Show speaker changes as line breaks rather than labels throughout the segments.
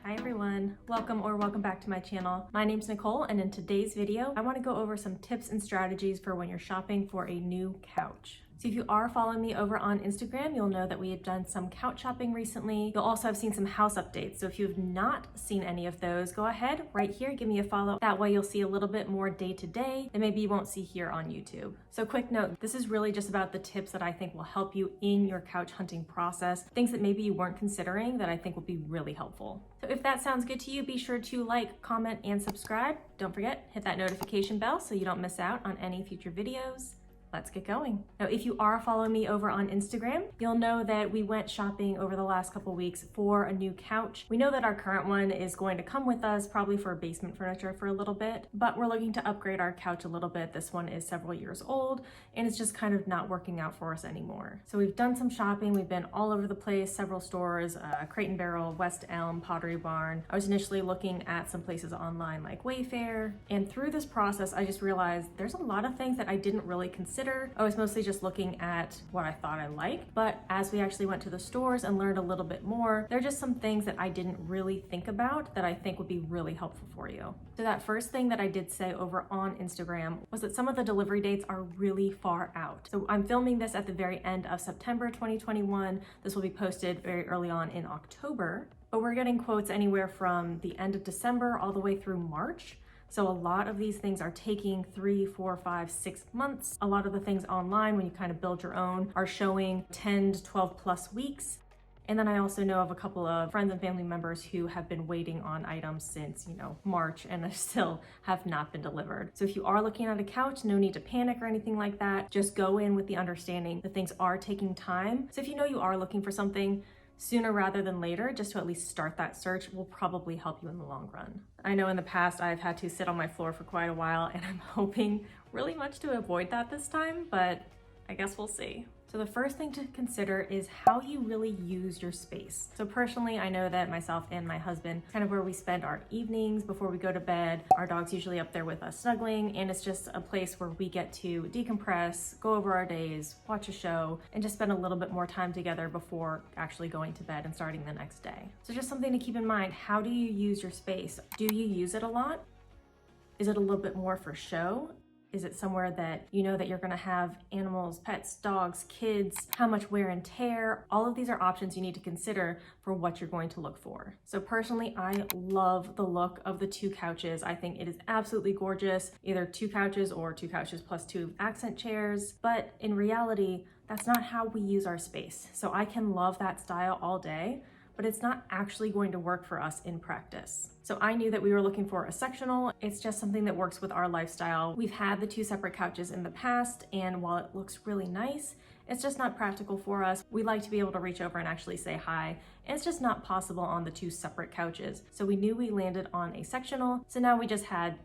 Hi everyone, welcome back to my channel. My name's Nicole, and in today's video, I want to go over some tips and strategies for when you're shopping for a new couch. So if you are following me over on Instagram, you'll know that we have done some couch shopping recently. You'll also have seen some house updates. So if you have not seen any of those, go ahead right here, give me a follow. That way you'll see a little bit more day to day that maybe you won't see here on YouTube. So quick note, this is really just about the tips that I think will help you in your couch hunting process, things that maybe you weren't considering that I think will be really helpful. So if that sounds good to you, be sure to like, comment, and subscribe. Don't forget, hit that notification bell so you don't miss out on any future videos. Let's get going. Now, if you are following me over on Instagram, you'll know that we went shopping over the last couple weeks for a new couch. We know that our current one is going to come with us probably for basement furniture for a little bit, but we're looking to upgrade our couch a little bit. This one is several years old and it's just kind of not working out for us anymore. So we've done some shopping. We've been all over the place, several stores, Crate&Barrel, West Elm, Pottery Barn. I was initially looking at some places online like Wayfair, and through this process, I just realized there's a lot of things that I didn't really consider. I was mostly just looking at what I thought I liked, but as we actually went to the stores and learned a little bit more, there are just some things that I didn't really think about that I think would be really helpful for you. So that first thing that I did say over on Instagram was that some of the delivery dates are really far out. So I'm filming this at the very end of September 2021. This will be posted very early on in October, but we're getting quotes anywhere from the end of December all the way through March. So a lot of these things are taking 3, 4, 5, 6 months. A lot of the things online, when you kind of build your own, are showing 10 to 12 plus weeks. And then I also know of a couple of friends and family members who have been waiting on items since, March and still have not been delivered. So if you are looking at a couch, no need to panic or anything like that. Just go in with the understanding that things are taking time. So if you know you are looking for something, sooner rather than later, just to at least start that search will probably help you in the long run. I know in the past I've had to sit on my floor for quite a while, and I'm hoping really much to avoid that this time, but I guess we'll see. So the first thing to consider is how you really use your space. So personally, I know that myself and my husband, kind of where we spend our evenings before we go to bed. Our dog's usually up there with us snuggling, and it's just a place where we get to decompress, go over our days, watch a show, and just spend a little bit more time together before actually going to bed and starting the next day. So just something to keep in mind, how do you use your space? Do you use it a lot? Is it a little bit more for show? Is it somewhere that you know that you're gonna have animals, pets, dogs, kids, how much wear and tear? All of these are options you need to consider for what you're going to look for. So personally, I love the look of the 2 couches. I think it is absolutely gorgeous, either 2 couches or 2 couches plus 2 accent chairs. But in reality, that's not how we use our space. So I can love that style all day, but it's not actually going to work for us in practice. So I knew that we were looking for a sectional. It's just something that works with our lifestyle. We've had the 2 separate couches in the past, and while it looks really nice, it's just not practical for us. We like to be able to reach over and actually say hi, and it's just not possible on the 2 separate couches. So we knew we landed on a sectional, so now we just had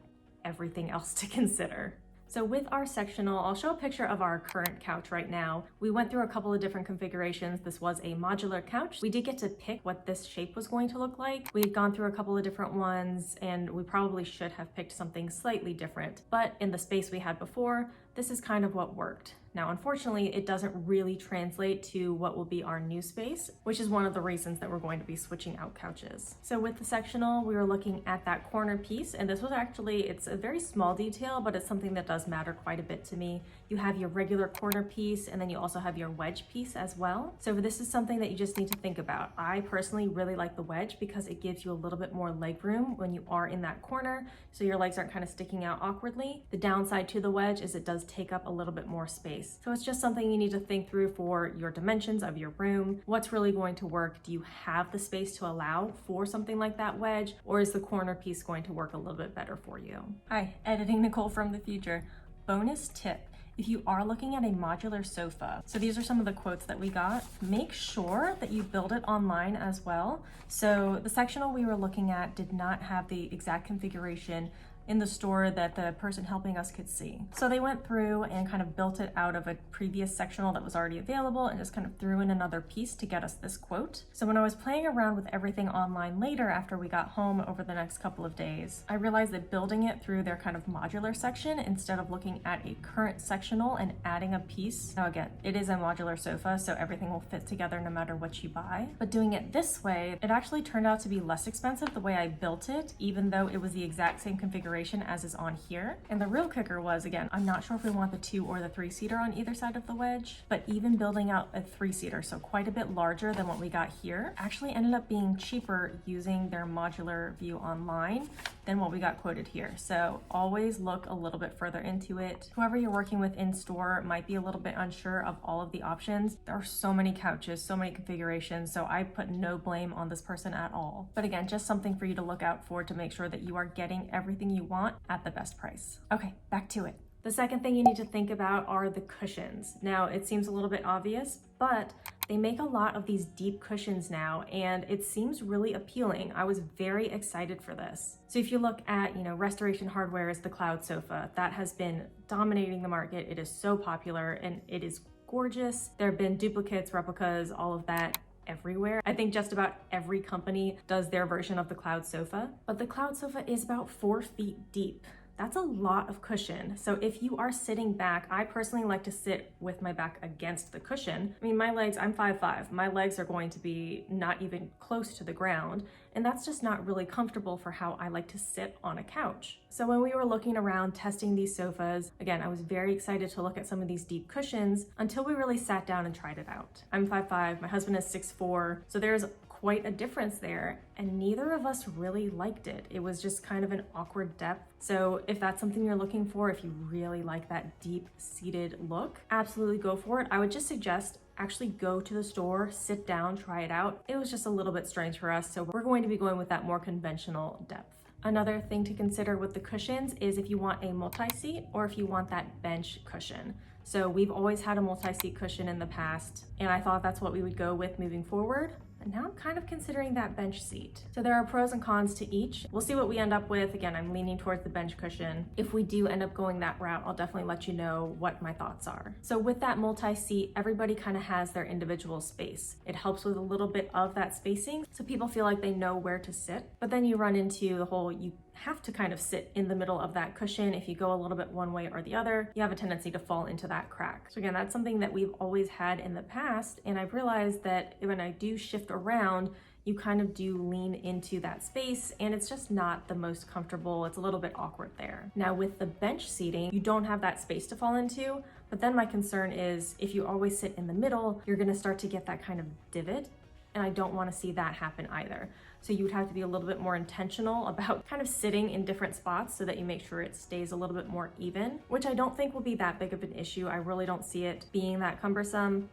everything else to consider. So with our sectional, I'll show a picture of our current couch right now. We went through a couple of different configurations. This was a modular couch. We did get to pick what this shape was going to look like. We had gone through a couple of different ones, and we probably should have picked something slightly different. But in the space we had before, this is kind of what worked. Now, unfortunately, it doesn't really translate to what will be our new space, which is one of the reasons that we're going to be switching out couches. So with the sectional, we were looking at that corner piece, and this was actually, it's a very small detail, but it's something that does matter quite a bit to me. You have your regular corner piece, and then you also have your wedge piece as well. So this is something that you just need to think about. I personally really like the wedge because it gives you a little bit more leg room when you are in that corner, so your legs aren't kind of sticking out awkwardly. The downside to the wedge is it does take up a little bit more space. So it's just something you need to think through for your dimensions of your room. What's really going to work? Do you have the space to allow for something like that wedge, or is the corner piece going to work a little bit better for you? Hi, editing Nicole from the future. Bonus tip. If you are looking at a modular sofa, so these are some of the quotes that we got, make sure that you build it online as well. So the sectional we were looking at did not have the exact configuration in the store that the person helping us could see. So they went through and kind of built it out of a previous sectional that was already available and just kind of threw in another piece to get us this quote. So when I was playing around with everything online later after we got home over the next couple of days, I realized that building it through their kind of modular section instead of looking at a current sectional and adding a piece. Now again, it is a modular sofa, so everything will fit together no matter what you buy. But doing it this way, it actually turned out to be less expensive the way I built it, even though it was the exact same configuration as is on here. And the real kicker was, again, I'm not sure if we want the 2 or the 3-seater on either side of the wedge, but even building out a 3-seater, so quite a bit larger than what we got here, actually ended up being cheaper using their modular view online than what we got quoted here. So always look a little bit further into it. Whoever you're working with in store might be a little bit unsure of all of the options. There are so many couches, so many configurations, so I put no blame on this person at all. But again, just something for you to look out for to make sure that you are getting everything you want at the best price. Okay, back to it. The second thing you need to think about are the cushions. Now, it seems a little bit obvious, but they make a lot of these deep cushions now, and it seems really appealing. I was very excited for this. So if you look at, Restoration Hardware's The Cloud Sofa, that has been dominating the market. It is so popular and it is gorgeous. There have been duplicates, replicas, all of that everywhere. I think just about every company does their version of the Cloud Sofa, but the Cloud Sofa is about 4 feet deep. That's a lot of cushion. So if you are sitting back, I personally like to sit with my back against the cushion. I mean, my legs, I'm 5'5". My legs are going to be not even close to the ground, and that's just not really comfortable for how I like to sit on a couch. So when we were looking around testing these sofas, again, I was very excited to look at some of these deep cushions until we really sat down and tried it out. I'm 5'5", my husband is 6'4", so there's quite a difference there, and neither of us really liked it. It was just kind of an awkward depth. So if that's something you're looking for, if you really like that deep seated look, absolutely go for it. I would just suggest actually go to the store, sit down, try it out. It was just a little bit strange for us, so we're going to be going with that more conventional depth. Another thing to consider with the cushions is if you want a multi-seat or if you want that bench cushion. So we've always had a multi-seat cushion in the past, and I thought that's what we would go with moving forward. And now I'm kind of considering that bench seat. So there are pros and cons to each. We'll see what we end up with. Again, I'm leaning towards the bench cushion. If we do end up going that route, I'll definitely let you know what my thoughts are. So with that multi-seat, everybody kind of has their individual space. It helps with a little bit of that spacing, so people feel like they know where to sit. But then you run into the whole, you have to kind of sit in the middle of that cushion. If you go a little bit one way or the other, you have a tendency to fall into that crack. So again, that's something that we've always had in the past, and I've realized that when I do shift around, you kind of do lean into that space, and it's just not the most comfortable. It's a little bit awkward there. Now with the bench seating, you don't have that space to fall into, but then my concern is if you always sit in the middle, you're gonna start to get that kind of divot, and I don't wanna see that happen either. So you would have to be a little bit more intentional about kind of sitting in different spots so that you make sure it stays a little bit more even, which I don't think will be that big of an issue. I really don't see it being that cumbersome.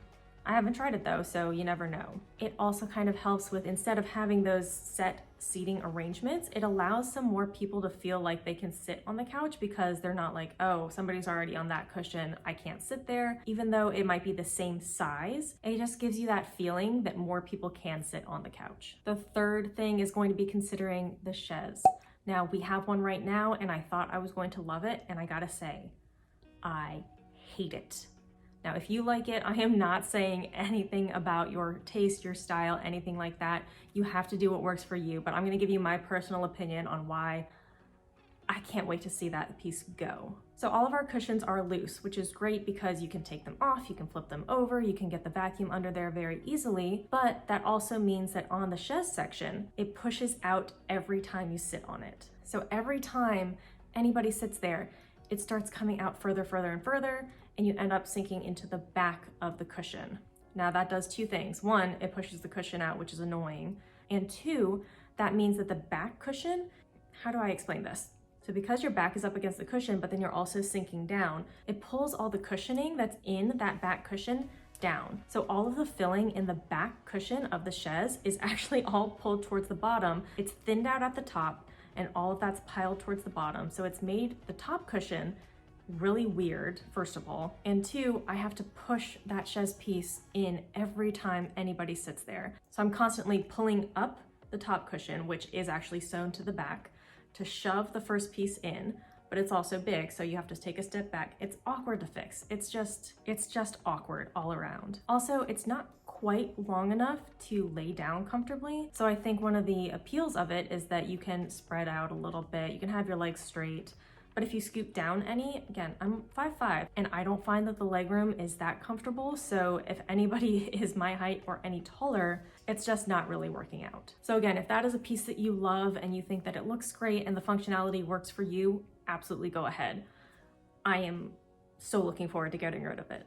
I haven't tried it though, so you never know. It also kind of helps with, instead of having those set seating arrangements, it allows some more people to feel like they can sit on the couch because they're not like, oh, somebody's already on that cushion, I can't sit there. Even though it might be the same size, it just gives you that feeling that more people can sit on the couch. The third thing is going to be considering the chaise. Now, we have one right now, and I thought I was going to love it, and I gotta say, I hate it. Now, if you like it, I am not saying anything about your taste, your style, anything like that. You have to do what works for you, but I'm gonna give you my personal opinion on why I can't wait to see that piece go. So all of our cushions are loose, which is great because you can take them off, you can flip them over, you can get the vacuum under there very easily, but that also means that on the chaise section, it pushes out every time you sit on it. So every time anybody sits there, it starts coming out further, and further, and you end up sinking into the back of the cushion. Now that does two things. One, it pushes the cushion out, which is annoying. And two, that means that the back cushion, how do I explain this? So because your back is up against the cushion, but then you're also sinking down, it pulls all the cushioning that's in that back cushion down. So all of the filling in the back cushion of the chaise is actually all pulled towards the bottom. It's thinned out at the top, and all of that's piled towards the bottom. So it's made the top cushion really weird, first of all, and two, I have to push that chaise piece in every time anybody sits there. So I'm constantly pulling up the top cushion, which is actually sewn to the back, to shove the first piece in, but it's also big, so you have to take a step back. It's awkward to fix. It's just awkward all around. Also, it's not quite long enough to lay down comfortably. So I think one of the appeals of it is that you can spread out a little bit. You can have your legs straight. But if you scoot down any, again, I'm 5'5", and I don't find that the legroom is that comfortable. So if anybody is my height or any taller, it's just not really working out. So again, if that is a piece that you love and you think that it looks great and the functionality works for you, absolutely go ahead. I am so looking forward to getting rid of it.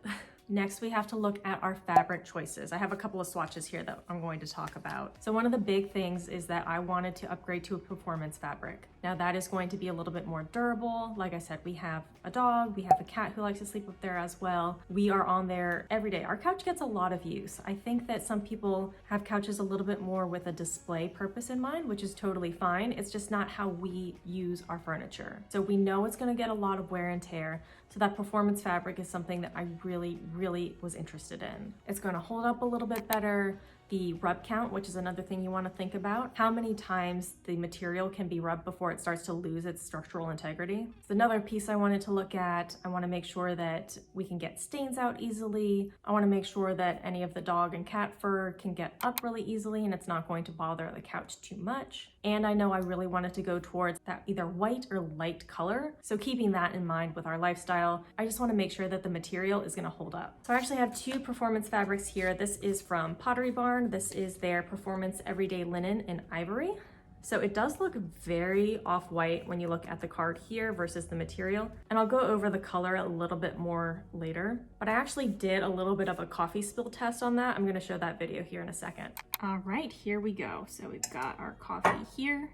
Next, we have to look at our fabric choices. I have a couple of swatches here that I'm going to talk about. So one of the big things is that I wanted to upgrade to a performance fabric. Now that is going to be a little bit more durable. Like I said, we have a dog, we have a cat who likes to sleep up there as well. We are on there every day. Our couch gets a lot of use. I think that some people have couches a little bit more with a display purpose in mind, which is totally fine. It's just not how we use our furniture. So we know it's gonna get a lot of wear and tear. So that performance fabric is something that I really was interested in. It's gonna hold up a little bit better. The rub count, which is another thing you want to think about. How many times the material can be rubbed before it starts to lose its structural integrity. It's another piece I wanted to look at. I want to make sure that we can get stains out easily. I want to make sure that any of the dog and cat fur can get up really easily and it's not going to bother the couch too much. And I know I really wanted to go towards that either white or light color. So keeping that in mind with our lifestyle, I just want to make sure that the material is going to hold up. So I actually have two performance fabrics here. This is from Pottery Barn. This is their Performance Everyday Linen in Ivory. So it does look very off-white when you look at the card here versus the material. And I'll go over the color a little bit more later, but I actually did a little bit of a coffee spill test on that. I'm gonna show that video here in a second. All right, here we go. So we've got our coffee here.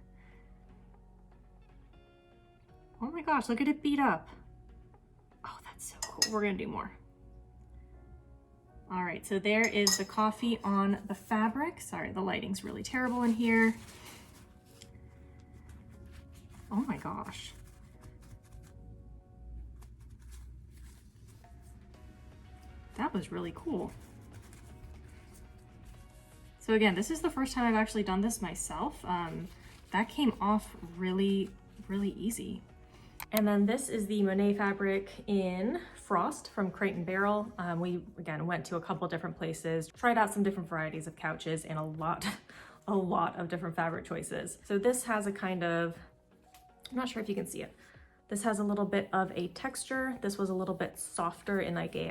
Oh my gosh, look at it beat up. Oh, that's so cool. We're gonna do more. All right, so there is the coffee on the fabric. Sorry, the lighting's really terrible in here. Oh my gosh. That was really cool. So again, this is the first time I've actually done this myself. That came off really easy. And then this is the Monet fabric in Frost from Crate&Barrel. We, again, went to a couple different places, tried out some different varieties of couches and a lot of different fabric choices. So this has a kind of, I'm not sure if you can see it. This has a little bit of a texture. This was a little bit softer in like a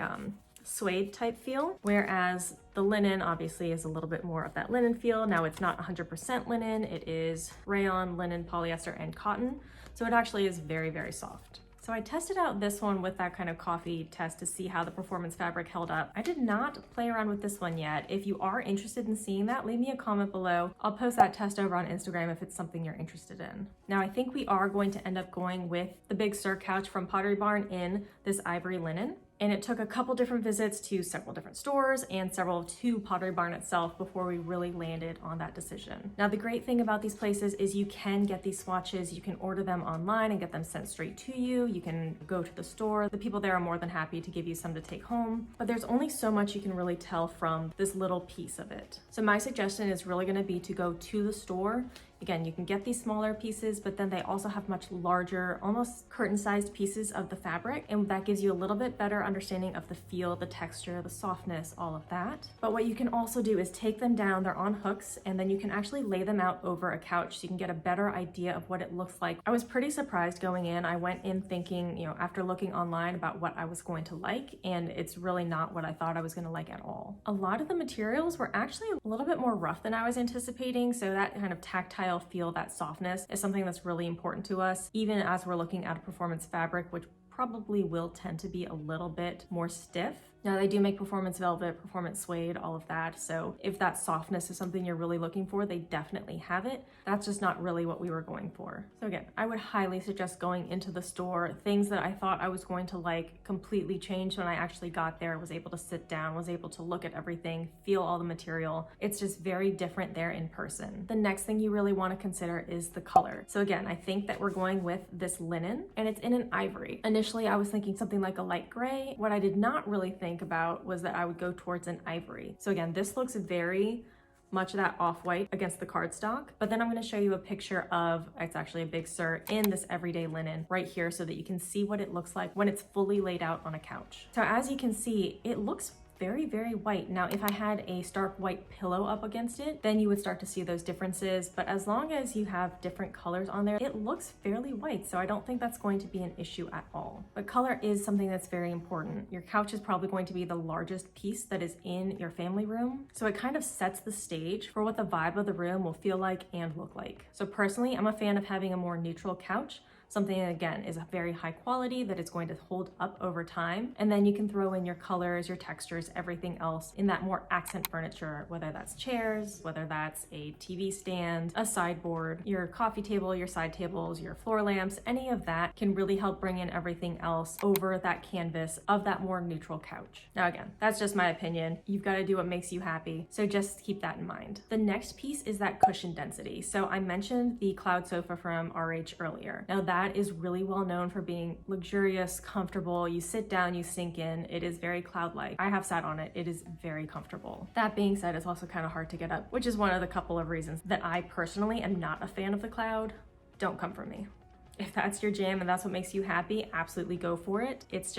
suede type feel, whereas the linen obviously is a little bit more of that linen feel. Now it's not 100% linen. It is rayon, linen, polyester, and cotton. So it actually is very soft. So I tested out this one with that kind of coffee test to see how the performance fabric held up. I did not play around with this one yet. If you are interested in seeing that, leave me a comment below. I'll post that test over on Instagram if it's something you're interested in. Now I think we are going to end up going with the Big Sur couch from Pottery Barn in this ivory linen. And it took a couple different visits to several different stores and several to Pottery Barn itself before we really landed on that decision. Now, the great thing about these places is you can get these swatches, you can order them online and get them sent straight to you. You can go to the store. The people there are more than happy to give you some to take home, but there's only so much you can really tell from this little piece of it. So my suggestion is really gonna be to go to the store. Again, you can get these smaller pieces, but then they also have much larger, almost curtain-sized pieces of the fabric, and that gives you a little bit better understanding of the feel, the texture, the softness, all of that. But what you can also do is take them down, they're on hooks, and then you can actually lay them out over a couch so you can get a better idea of what it looks like. I was pretty surprised going in. I went in thinking, after looking online about what I was going to like, and it's really not what I thought I was gonna like at all. A lot of the materials were actually a little bit more rough than I was anticipating, so that kind of tactile feel, that softness is something that's really important to us, even as we're looking at a performance fabric, which probably will tend to be a little bit more stiff. Now they do make performance velvet, performance suede, all of that. So if that softness is something you're really looking for, they definitely have it. That's just not really what we were going for. So again, I would highly suggest going into the store. Things that I thought I was going to like completely changed when I actually got there, was able to sit down, was able to look at everything, feel all the material. It's just very different there in person. The next thing you really want to consider is the color. So again, I think that we're going with this linen and it's in an ivory. Initially, I was thinking something like a light gray. What I did not really think about was that I would go towards an ivory. So again, this looks very much of that off-white against the cardstock. But then I'm going to show you a picture of, it's actually a Big Sur in this everyday linen right here so that you can see what it looks like when it's fully laid out on a couch. So as you can see, it looks very, very white. Now, if I had a stark white pillow up against it, then you would start to see those differences. But as long as you have different colors on there, it looks fairly white. So I don't think that's going to be an issue at all. But color is something that's very important. Your couch is probably going to be the largest piece that is in your family room. So it kind of sets the stage for what the vibe of the room will feel like and look like. So personally, I'm a fan of having a more neutral couch. Something that, again, is a very high quality that is going to hold up over time. And then you can throw in your colors, your textures, everything else in that more accent furniture, whether that's chairs, whether that's a TV stand, a sideboard, your coffee table, your side tables, your floor lamps, any of that can really help bring in everything else over that canvas of that more neutral couch. Now, again, that's just my opinion. You've got to do what makes you happy. So just keep that in mind. The next piece is that cushion density. So I mentioned the cloud sofa from RH earlier. Now that is really well known for being luxurious, comfortable. You sit down, you sink in. It is very cloud-like. I have sat on it. It is very comfortable. That being said, it's also kind of hard to get up, which is one of the couple of reasons that I personally am not a fan of the cloud. Don't come for me. If that's your jam and that's what makes you happy, absolutely go for it. It's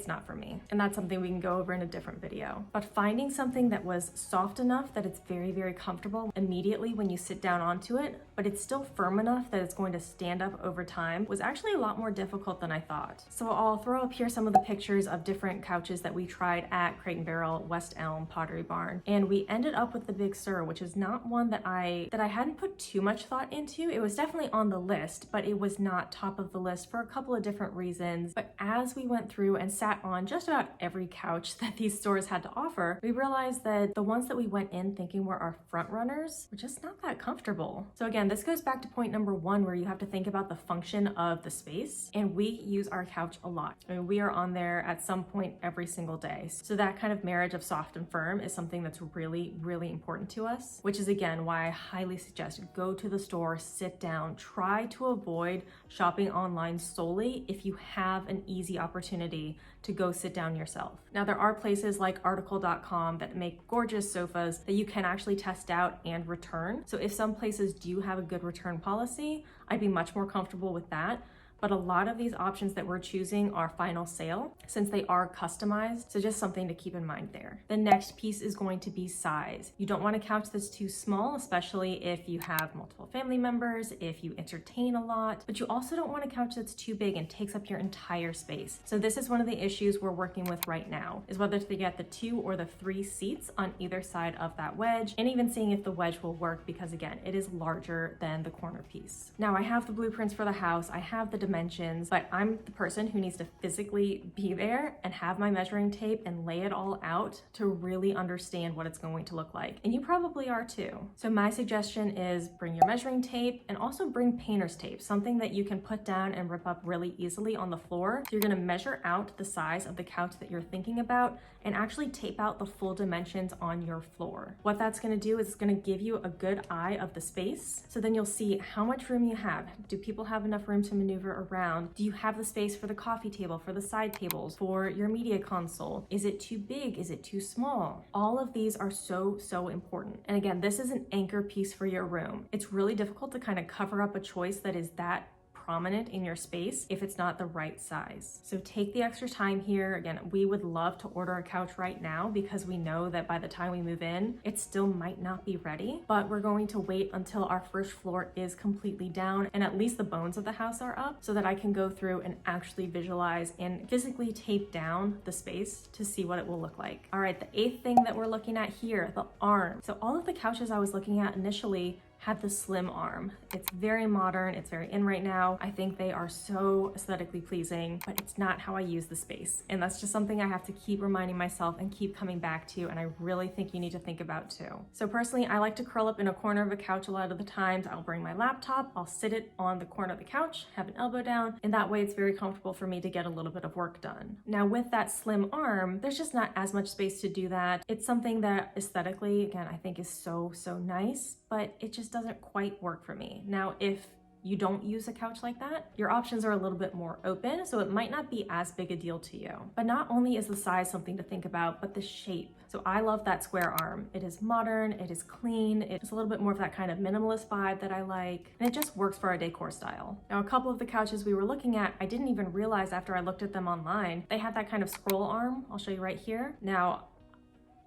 not for me. And that's something we can go over in a different video. But finding something that was soft enough that it's very, very comfortable immediately when you sit down onto it, but it's still firm enough that it's going to stand up over time was actually a lot more difficult than I thought. So I'll throw up here some of the pictures of different couches that we tried at crate&barrel, West Elm, Pottery Barn. And we ended up with the Big Sur, which is not one that I hadn't put too much thought into. It was definitely on the list, but it was not top of the list for a couple of different reasons. But as we went through and sat on just about every couch that these stores had to offer, we realized that the ones that we went in thinking were our front runners were just not that comfortable. So again, this goes back to point number one, where you have to think about the function of the space. And we use our couch a lot. I mean, we are on there at some point every single day. So that kind of marriage of soft and firm is something that's really, really important to us, which is again why I highly suggest go to the store, sit down, try to avoid shopping online solely if you have an easy opportunity to go sit down yourself. Now, there are places like article.com that make gorgeous sofas that you can actually test out and return. So if some places do have a good return policy, I'd be much more comfortable with that. But a lot of these options that we're choosing are final sale since they are customized. So just something to keep in mind there. The next piece is going to be size. You don't want a couch that's too small, especially if you have multiple family members, if you entertain a lot, but you also don't want a couch that's too big and takes up your entire space. So this is one of the issues we're working with right now, is whether to get the 2 or the 3 seats on either side of that wedge, and even seeing if the wedge will work because again, it is larger than the corner piece. Now I have the blueprints for the house, I have the dimensions, but I'm the person who needs to physically be there and have my measuring tape and lay it all out to really understand what it's going to look like. And you probably are too. So my suggestion is bring your measuring tape and also bring painter's tape, something that you can put down and rip up really easily on the floor. So you're gonna measure out the size of the couch that you're thinking about and actually tape out the full dimensions on your floor. What that's gonna do is it's gonna give you a good eye of the space. So then you'll see how much room you have. Do people have enough room to maneuver around? Do you have the space for the coffee table, for the side tables, for your media console? Is it too big? Is it too small? All of these are so, so important. And again, this is an anchor piece for your room. It's really difficult to kind of cover up a choice that is that prominent in your space if it's not the right size. So take the extra time here. Again, we would love to order a couch right now because we know that by the time we move in, it still might not be ready, but we're going to wait until our first floor is completely down and at least the bones of the house are up so that I can go through and actually visualize and physically tape down the space to see what it will look like. All right, the 8th thing that we're looking at here, the arm. So all of the couches I was looking at initially had the slim arm. It's very modern, it's very in right now. I think they are so aesthetically pleasing, but it's not how I use the space. And that's just something I have to keep reminding myself and keep coming back to, and I really think you need to think about too. So personally, I like to curl up in a corner of a couch a lot of the times. I'll bring my laptop, I'll sit it on the corner of the couch, have an elbow down, and that way it's very comfortable for me to get a little bit of work done. Now with that slim arm, there's just not as much space to do that. It's something that aesthetically, again, I think is so, so nice, but it just doesn't quite work for me. Now, if you don't use a couch like that, your options are a little bit more open, so it might not be as big a deal to you. But not only is the size something to think about, but the shape. So I love that square arm. It is modern, it is clean, it's a little bit more of that kind of minimalist vibe that I like, and it just works for our decor style. Now, a couple of the couches we were looking at, I didn't even realize after I looked at them online, they had that kind of scroll arm. I'll show you right here. Now,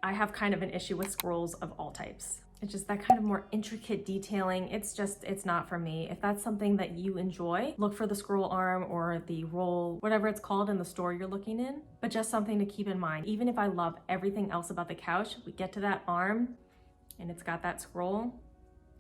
I have kind of an issue with scrolls of all types. It's just that kind of more intricate detailing. It's not for me. If that's something that you enjoy, look for the scroll arm or the roll, whatever it's called in the store you're looking in. But just something to keep in mind. Even if I love everything else about the couch, we get to that arm and it's got that scroll,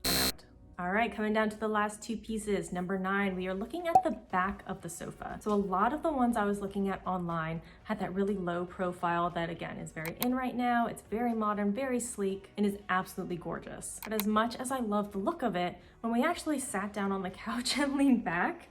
I'm out. All right, coming down to the last two pieces. Number 9, we are looking at the back of the sofa. So a lot of the ones I was looking at online had that really low profile that, again, is very in right now. It's very modern, very sleek, and is absolutely gorgeous. But as much as I love the look of it, when we actually sat down on the couch and leaned back,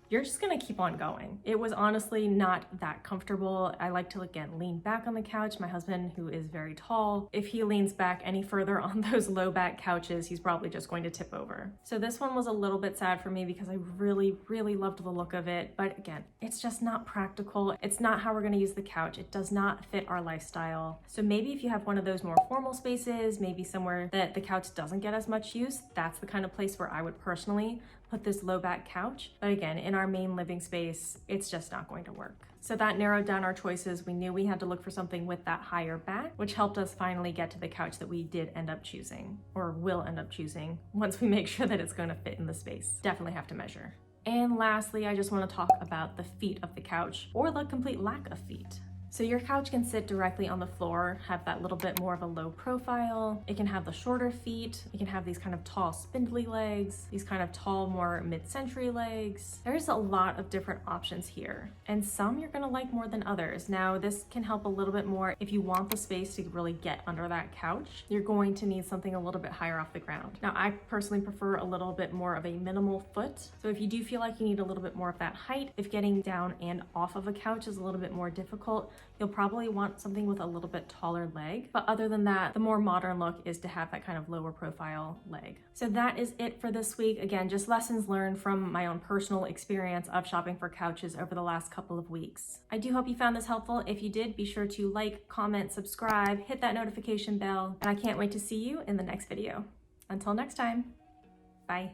you're just gonna keep on going. It was honestly not that comfortable. I like to, again, lean back on the couch. My husband, who is very tall, if he leans back any further on those low back couches, he's probably just going to tip over. So this one was a little bit sad for me because I really, really loved the look of it. But again, it's just not practical. It's not how we're gonna use the couch. It does not fit our lifestyle. So maybe if you have one of those more formal spaces, maybe somewhere that the couch doesn't get as much use, that's the kind of place where I would personally put this low back couch. But again, in our main living space, it's just not going to work. So that narrowed down our choices. We knew we had to look for something with that higher back, which helped us finally get to the couch that we did end up choosing, or will end up choosing, once we make sure that it's going to fit in the space. Definitely have to measure. And lastly, I just want to talk about the feet of the couch, or the complete lack of feet. So your couch can sit directly on the floor, have that little bit more of a low profile. It can have the shorter feet. It can have these kind of tall spindly legs, these kind of tall, more mid-century legs. There's a lot of different options here, and some you're gonna like more than others. Now, this can help a little bit more if you want the space to really get under that couch. You're going to need something a little bit higher off the ground. Now, I personally prefer a little bit more of a minimal foot. So if you do feel like you need a little bit more of that height, if getting down and off of a couch is a little bit more difficult, you'll probably want something with a little bit taller leg. But other than that, the more modern look is to have that kind of lower profile leg. So that is it for this week. Again, just lessons learned from my own personal experience of shopping for couches over the last couple of weeks. I do hope you found this helpful. If you did, be sure to like, comment, subscribe, hit that notification bell, and I can't wait to see you in the next video. Until next time, bye.